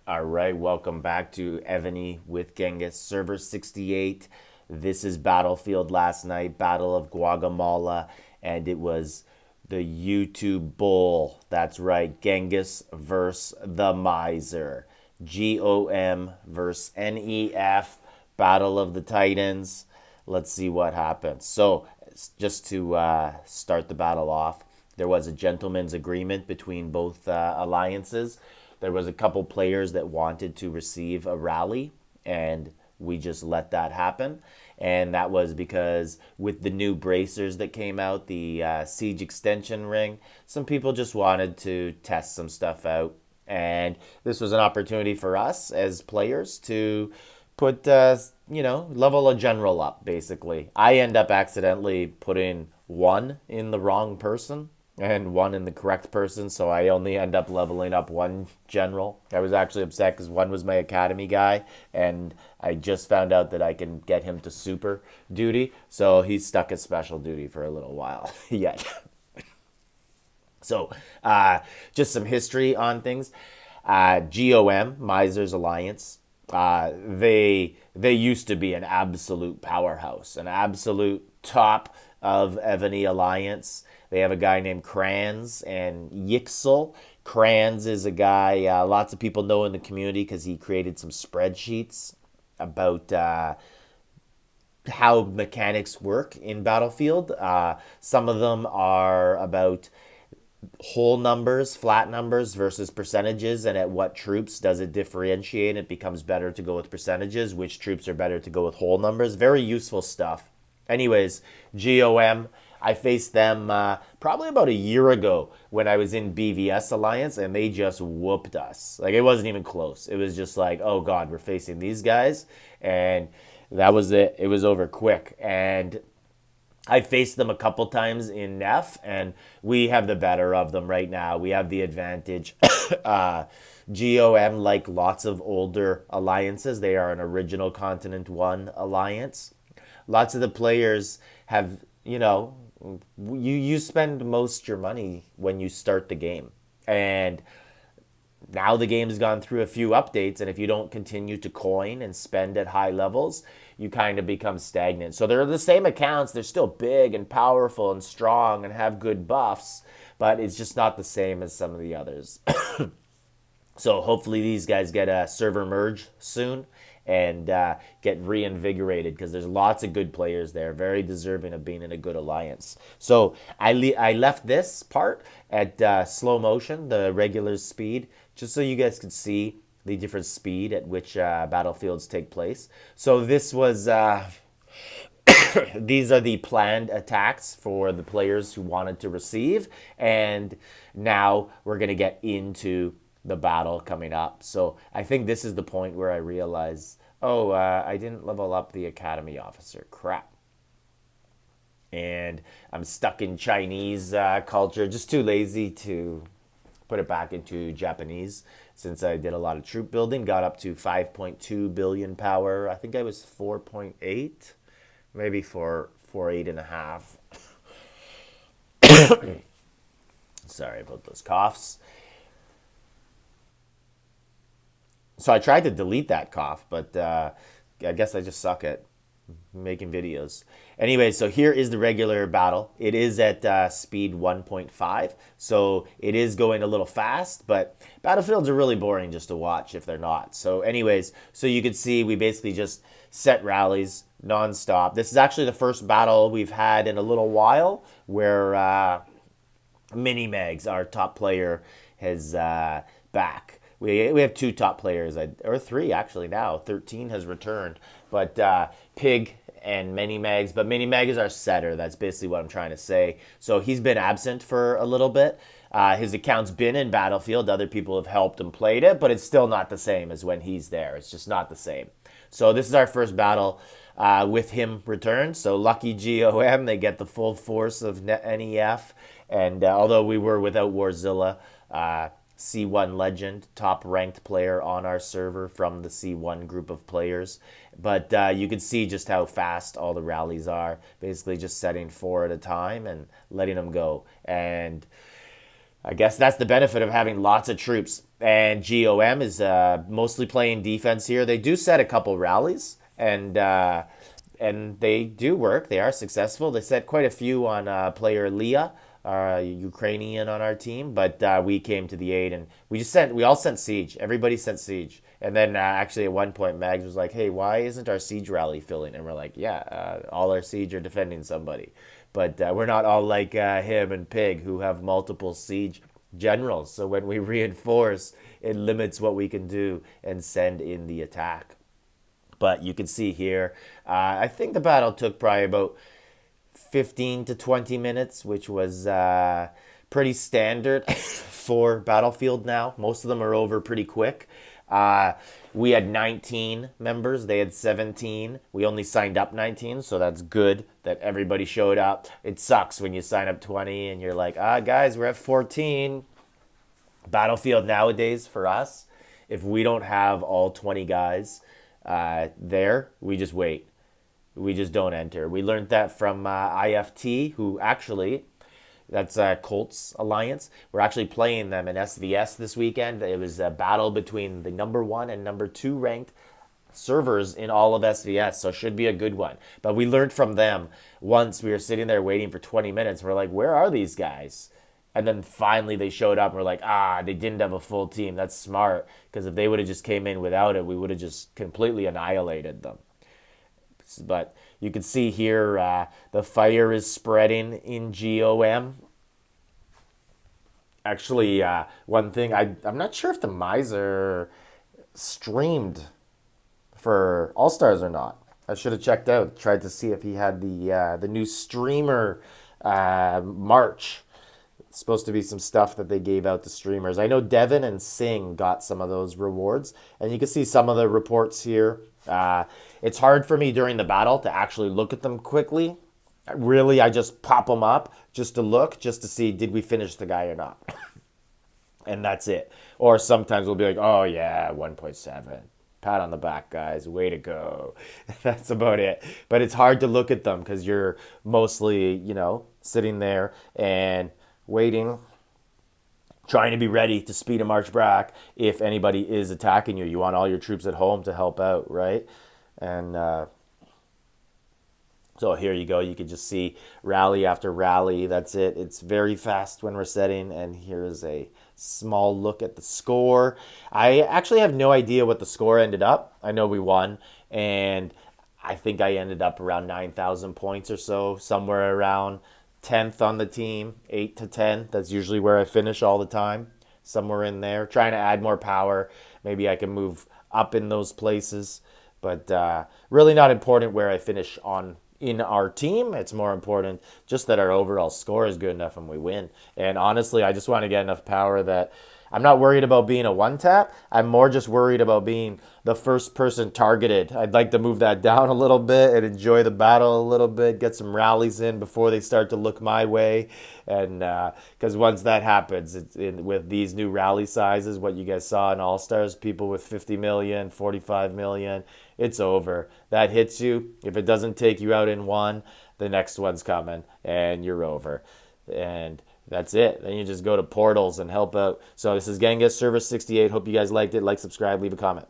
All right, welcome back to Evony with Genghis, server 68. This is Battlefield last night, Battle of Guatemala, and it was the YouTube Bowl. That's right, Genghis versus the Miser. GOM versus NEF, Battle of the Titans. Let's see what happens. So, just to start the battle off, there was a gentleman's agreement between both alliances. There was a couple players that wanted to receive a rally, and we just let that happen. And that was because with the new bracers that came out, the Siege extension ring, some people just wanted to test some stuff out. And this was an opportunity for us as players to put, level a general up, basically. I end up accidentally putting one in the wrong person and one in the correct person, so I only end up leveling up one general. I was actually upset because one was my academy guy, and I just found out that I can get him to super duty, so he's stuck at special duty for a little while yet. So, just some history on things. GOM, Miser's Alliance, they used to be an absolute powerhouse, an absolute top of Evony Alliance. They have a guy named Kranz and Yixel. Kranz is a guy lots of people know in the community because he created some spreadsheets about how mechanics work in Battlefield. Some of them are about whole numbers, flat numbers versus percentages, and at what troops does it differentiate? It becomes better to go with percentages. Which troops are better to go with whole numbers? Very useful stuff. Anyways, GOM, I faced them probably about a year ago when I was in BVS Alliance, and they just whooped us. Like, it wasn't even close. It was just like, oh God, we're facing these guys. And that was it. It was over quick. And I faced them a couple times in NEF, and we have the better of them right now. We have the advantage. GOM, like lots of older alliances, they are an original Continent 1 alliance. Lots of the players have, you spend most your money when you start the game. And now the game's gone through a few updates, and if you don't continue to coin and spend at high levels, you kind of become stagnant. So they're the same accounts. They're still big and powerful and strong and have good buffs, but it's just not the same as some of the others. So hopefully these guys get a server merge soon and get reinvigorated, because there's lots of good players there, very deserving of being in a good alliance. So I left this part at slow motion, the regular speed, just so you guys could see the different speed at which battlefields take place. So this was these are the planned attacks for the players who wanted to receive, and now we're going to get into the battle coming up. So I think this is the point where I realize, I didn't level up the academy officer. Crap. And I'm stuck in Chinese culture, just too lazy to put it back into Japanese, since I did a lot of troop building, got up to 5.2 billion power. I think I was 4.8, maybe 4.8 and a half. Sorry about those coughs. So I tried to delete that cough, but I guess I just suck at making videos. Anyway, so here is the regular battle. It is at speed 1.5, so it is going a little fast, but battlefields are really boring just to watch if they're not. So anyways, so you can see we basically just set rallies nonstop. This is actually the first battle we've had in a little while where Mini Mags, our top player, has back. We have two top players, or three actually now. 13 has returned, but Pig and Mini Mags. But Mini Mag is our setter. That's basically what I'm trying to say. So he's been absent for a little bit. His account's been in Battlefield. Other people have helped and played it, but it's still not the same as when he's there. It's just not the same. So this is our first battle with him returned. So lucky GOM, they get the full force of NEF. And although we were without Warzilla, C1 legend, top ranked player on our server from the C1 group of players. But you can see just how fast all the rallies are. Basically just setting 4 at a time and letting them go. And I guess that's the benefit of having lots of troops. And GOM is mostly playing defense here. They do set a couple rallies, and they do work. They are successful. They set quite a few on player Leah, our Ukrainian on our team, but we came to the aid, and we all sent siege. Everybody sent siege. And then actually at one point Mags was like, "Hey, why isn't our siege rally filling?" And we're like, "Yeah, all our siege are defending somebody." But we're not all like him and Pig, who have multiple siege generals. So when we reinforce, it limits what we can do and send in the attack. But you can see here, I think the battle took probably about 15 to 20 minutes, which was pretty standard for Battlefield now. Most of them are over pretty quick. We had 19 members, they had 17. We only signed up 19, so that's good that everybody showed up. It sucks when you sign up 20 and you're like, guys, we're at 14. Battlefield nowadays for us, if we don't have all 20 guys there, we just wait. We just don't enter. We learned that from IFT, who actually, that's Colts Alliance. We're actually playing them in SVS this weekend. It was a battle between the number 1 and number 2 ranked servers in all of SVS, so should be a good one. But we learned from them once we were sitting there waiting for 20 minutes. We're like, where are these guys? And then finally they showed up and we're like, they didn't have a full team. That's smart, because if they would have just came in without it, we would have just completely annihilated them. But you can see here the fire is spreading in GOM. Actually, one thing, I'm not sure if the Miser streamed for All Stars or not. I should have checked out, tried to see if he had the new streamer March. It's supposed to be some stuff that they gave out to streamers. I know Devin and Singh got some of those rewards, and you can see some of the reports here. It's hard for me during the battle to actually look at them quickly. Really, I just pop them up just to look, just to see did we finish the guy or not. And that's it. Or sometimes we'll be like, oh yeah, 1.7. Pat on the back, guys. Way to go. That's about it. But it's hard to look at them because you're mostly, sitting there and waiting, trying to be ready to speed a march back if anybody is attacking you. You want all your troops at home to help out, right? And so here you go. You can just see rally after rally. That's it. It's very fast when we're setting. And here's a small look at the score. I actually have no idea what the score ended up. I know we won. And I think I ended up around 9,000 points or so, somewhere around 10th on the team, 8 to 10. That's usually where I finish all the time, somewhere in there. Trying to add more power. Maybe I can move up in those places. But really not important where I finish in our team. It's more important just that our overall score is good enough and we win. And honestly, I just want to get enough power that I'm not worried about being a one-tap. I'm more just worried about being the first person targeted. I'd like to move that down a little bit and enjoy the battle a little bit, get some rallies in before they start to look my way. And because once that happens, with these new rally sizes, what you guys saw in All-Stars, people with 50 million, 45 million, it's over. That hits you. If it doesn't take you out in one, the next one's coming and you're over. And that's it. Then you just go to portals and help out. So this is Genghis, Server 68. Hope you guys liked it. Like, subscribe, leave a comment.